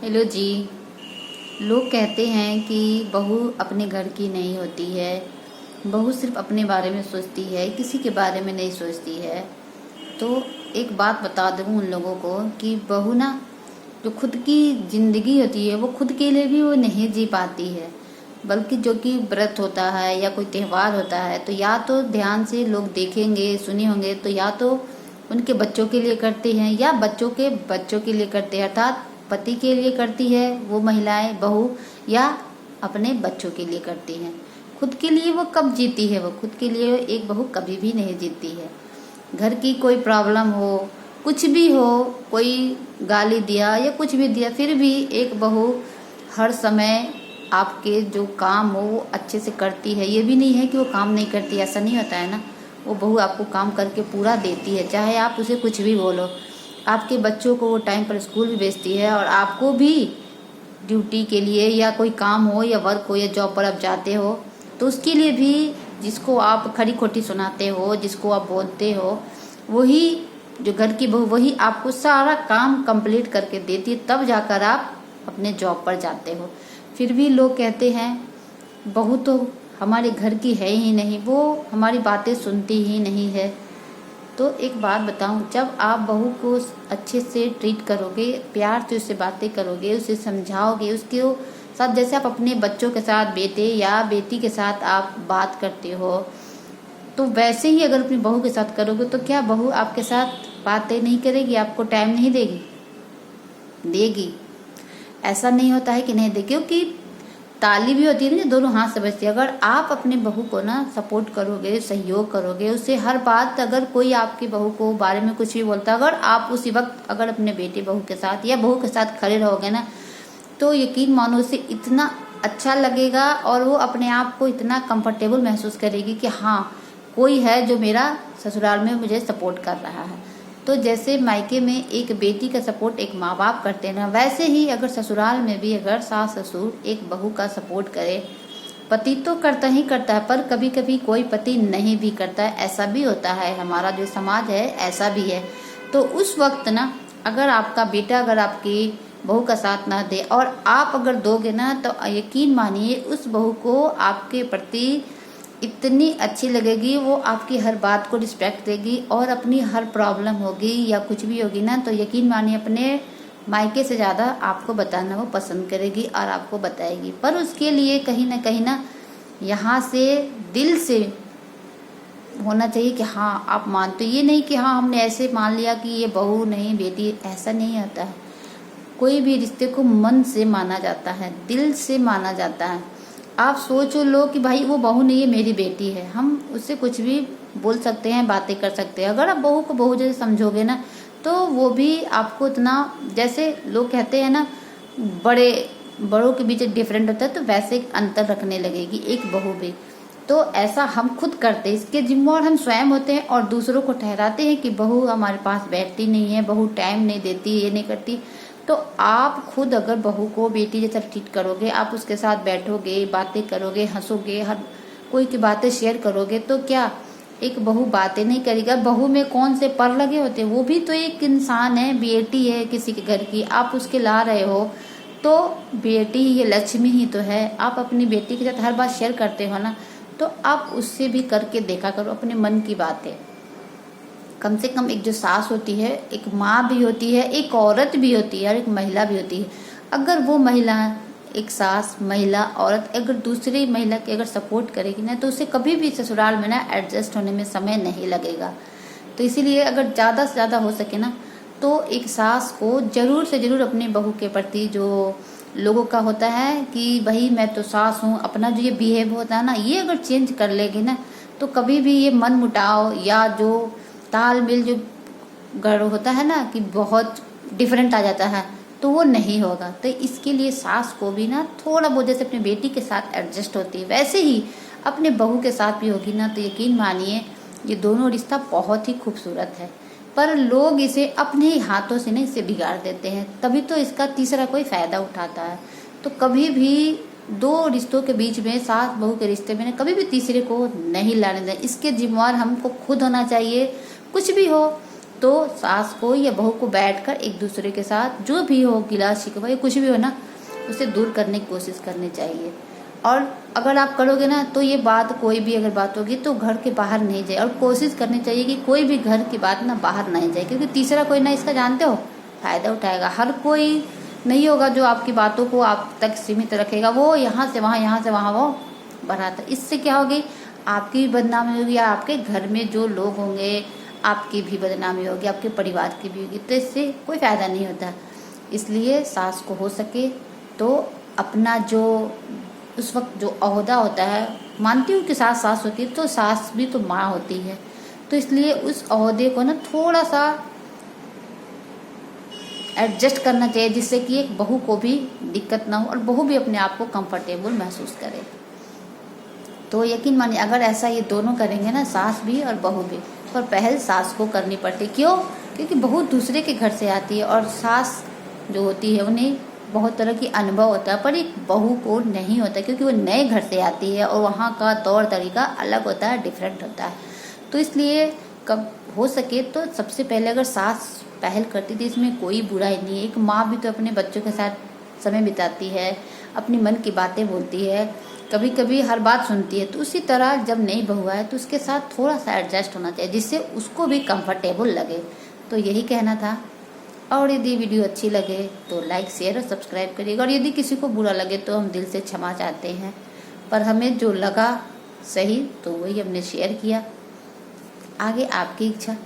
Hello जी। लोग कहते हैं कि बहू अपने घर की नहीं होती है, बहू सिर्फ अपने बारे में सोचती है, किसी के बारे में नहीं सोचती है। तो एक बात बता दूँ उन लोगों को कि बहू ना, जो खुद की ज़िंदगी होती है वो खुद के लिए भी वो नहीं जी पाती है, बल्कि जो कि व्रत होता है या कोई त्यौहार होता है तो या तो ध्यान से लोग देखेंगे सुने होंगे तो या तो उनके बच्चों के लिए करते हैं या बच्चों के बच्चों के लिए करते हैं, अर्थात पति के लिए करती है वो महिलाएं बहू, या अपने बच्चों के लिए करती हैं। खुद के लिए वो कब जीती है? वो खुद के लिए एक बहू कभी भी नहीं जीती है। घर की कोई प्रॉब्लम हो, कुछ भी हो, कोई गाली दिया या कुछ भी दिया, फिर भी एक बहू हर समय आपके जो काम हो वो अच्छे से करती है। ये भी नहीं है कि वो काम नहीं करती, ऐसा नहीं होता है ना। वो बहू आपको काम करके पूरा देती है, चाहे आप उसे कुछ भी बोलो। आपके बच्चों को वो टाइम पर स्कूल भी भेजती है और आपको भी ड्यूटी के लिए या कोई काम हो या वर्क हो या जॉब पर आप जाते हो तो उसके लिए भी जिसको आप खरी खोटी सुनाते हो, जिसको आप बोलते हो, वही जो घर की बहू वही आपको सारा काम कंप्लीट करके देती है, तब जाकर आप अपने जॉब पर जाते हो। फिर भी लोग कहते हैं बहू तो हमारे घर की है ही नहीं, वो हमारी बातें सुनती ही नहीं है। तो एक बात बताऊं, जब आप बहू को अच्छे से ट्रीट करोगे, प्यार से उससे बातें करोगे, उसे समझाओगे, उसके साथ जैसे आप अपने बच्चों के साथ, बेटे या बेटी के साथ आप बात करते हो, तो वैसे ही अगर अपनी बहू के साथ करोगे तो क्या बहू आपके साथ बातें नहीं करेगी? आपको टाइम नहीं देगी? देगी। ऐसा नहीं होता है कि नहीं देगी, क्योंकि ताली भी होती है ना, दोनों हाथ से बजती है। अगर आप अपने बहू को ना सपोर्ट करोगे, सहयोग करोगे, उससे हर बात, अगर कोई आपकी बहू को बारे में कुछ भी बोलता है, अगर आप उसी वक्त अगर अपने बेटे बहू के साथ या बहू के साथ खड़े रहोगे ना, तो यकीन मानो उसे इतना अच्छा लगेगा और वो अपने आप को इतना कंफर्टेबल महसूस करेगी कि हाँ, कोई है जो मेरा ससुराल में मुझे सपोर्ट कर रहा है। तो जैसे मायके में एक बेटी का सपोर्ट एक माँ बाप करते हैं ना, वैसे ही अगर ससुराल में भी अगर सास ससुर एक बहू का सपोर्ट करे, पति तो करता ही करता है, पर कभी कभी कोई पति नहीं भी करता है, ऐसा भी होता है। हमारा जो समाज है ऐसा भी है। तो उस वक्त ना, अगर आपका बेटा अगर आपकी बहू का साथ ना दे और आप अगर दोगे ना, तो यकीन मानिए उस बहू को आपके प्रति इतनी अच्छी लगेगी, वो आपकी हर बात को रिस्पेक्ट देगी और अपनी हर प्रॉब्लम होगी या कुछ भी होगी ना, तो यकीन मानिए अपने मायके से ज़्यादा आपको बताना वो पसंद करेगी और आपको बताएगी। पर उसके लिए कहीं ना यहाँ से दिल से होना चाहिए कि हाँ आप मानते, ये नहीं कि हाँ हमने ऐसे मान लिया कि ये बहू नहीं बेटी, ऐसा नहीं होता है। कोई भी रिश्ते को मन से माना जाता है, दिल से माना जाता है। आप सोचो लो कि भाई वो बहू नहीं है, मेरी बेटी है, हम उससे कुछ भी बोल सकते हैं, बातें कर सकते हैं। अगर आप बहू को बहू जैसे समझोगे ना, तो वो भी आपको इतना, जैसे लोग कहते हैं ना बड़ों के बीच डिफरेंट होता है, तो वैसे अंतर रखने लगेगी एक बहू भी। तो ऐसा हम खुद करते हैं, इसके जिम्मेवार हम स्वयं होते हैं और दूसरों को ठहराते हैं कि बहू हमारे पास बैठती नहीं है, बहू टाइम नहीं देती, ये नहीं करती। तो आप खुद अगर बहू को बेटी जैसा ट्रीट करोगे, आप उसके साथ बैठोगे, बातें करोगे, हंसोगे, हर कोई की बातें शेयर करोगे, तो क्या एक बहू बातें नहीं करेगा? बहू में कौन से पर लगे होते हैं? वो भी तो एक इंसान है, बेटी है किसी के घर की, आप उसके ला रहे हो, तो बेटी ही ये लक्ष्मी ही तो है। आप अपनी बेटी के साथ हर बात शेयर करते हो ना, तो आप उससे भी करके देखा करो अपने मन की बातें। कम से कम एक जो सास होती है, एक माँ भी होती है, एक औरत भी होती है और एक महिला भी होती है। अगर वो महिला, एक सास, महिला, औरत अगर दूसरी महिला की अगर सपोर्ट करेगी ना, तो उसे कभी भी ससुराल में ना एडजस्ट होने में समय नहीं लगेगा। तो इसीलिए अगर ज़्यादा से ज़्यादा हो सके ना, तो एक सास को ज़रूर से ज़रूर अपने बहू के प्रति, जो लोगों का होता है कि भाई मैं तो सास हूँ, अपना जो ये बिहेव होता है ना, ये अगर चेंज कर लेगी ना, तो कभी भी ये मन मुटाव या जो तालमेल जो घर होता है ना कि बहुत डिफरेंट आ जाता है, तो वो नहीं होगा। तो इसके लिए सास को भी ना थोड़ा बहुत जैसे अपनी बेटी के साथ एडजस्ट होती है, वैसे ही अपने बहू के साथ भी होगी ना, तो यकीन मानिए ये दोनों रिश्ता बहुत ही खूबसूरत है। पर लोग इसे अपने ही हाथों से नहीं, इसे बिगाड़ देते हैं, तभी तो इसका तीसरा कोई फायदा उठाता है। तो कभी भी दो रिश्तों के बीच में, सास बहू के रिश्ते में, कभी भी तीसरे को नहीं लाने दें। इसके जिम्मेवार हमको खुद होना चाहिए। कुछ भी हो तो सास को या बहू को बैठकर एक दूसरे के साथ जो भी हो, गिला शिकवा या कुछ भी हो ना, उसे दूर करने की कोशिश करनी चाहिए। और अगर आप करोगे ना तो ये बात, कोई भी अगर बात होगी तो घर के बाहर नहीं जाए। और कोशिश करनी चाहिए कि कोई भी घर की बात ना बाहर नहीं जाए, क्योंकि तीसरा कोई ना इसका, जानते हो, फायदा उठाएगा। हर कोई नहीं होगा जो आपकी बातों को आप तक सीमित रखेगा, वो यहाँ से वहाँ, यहाँ से वहाँ वो बढ़ाता। इससे क्या होगी, आपकी भी बदनामी होगी, आपके घर में जो लोग होंगे आपकी भी बदनामी होगी, आपके परिवार की भी होगी। तो इससे कोई फायदा नहीं होता। इसलिए सास को हो सके तो अपना जो उस वक्त जो ओहदा होता है, मानती हूँ कि सास सास होती है, तो सास भी तो माँ होती है, तो इसलिए उस ओहदे को ना थोड़ा सा एडजस्ट करना चाहिए, जिससे कि एक बहू को भी दिक्कत ना हो और बहू भी अपने आप को कंफर्टेबल महसूस करे। तो यकीन मानिए अगर ऐसा ये दोनों करेंगे ना, सास भी और बहू भी, पर पहल सास को करनी पड़ती। क्यों? क्योंकि बहू दूसरे के घर से आती है और सास जो होती है उन्हें बहुत तरह की अनुभव होता है, पर एक बहू को नहीं होता, क्योंकि वो नए घर से आती है और वहाँ का तौर तरीका अलग होता है, डिफरेंट होता है। तो इसलिए कब हो सके तो सबसे पहले अगर सास पहल करती थी, इसमें कोई बुराई नहीं है। एक माँ भी तो अपने बच्चों के साथ समय बिताती है, अपनी मन की बातें बोलती है, कभी कभी हर बात सुनती है। तो उसी तरह जब नई बहू आए तो उसके साथ थोड़ा सा एडजस्ट होना चाहिए, जिससे उसको भी कंफर्टेबल लगे। तो यही कहना था। और यदि वीडियो अच्छी लगे तो लाइक, शेयर और सब्सक्राइब करिएगा। और यदि किसी को बुरा लगे तो हम दिल से क्षमा चाहते हैं, पर हमें जो लगा सही तो वही हमने शेयर किया। आगे आपकी इच्छा।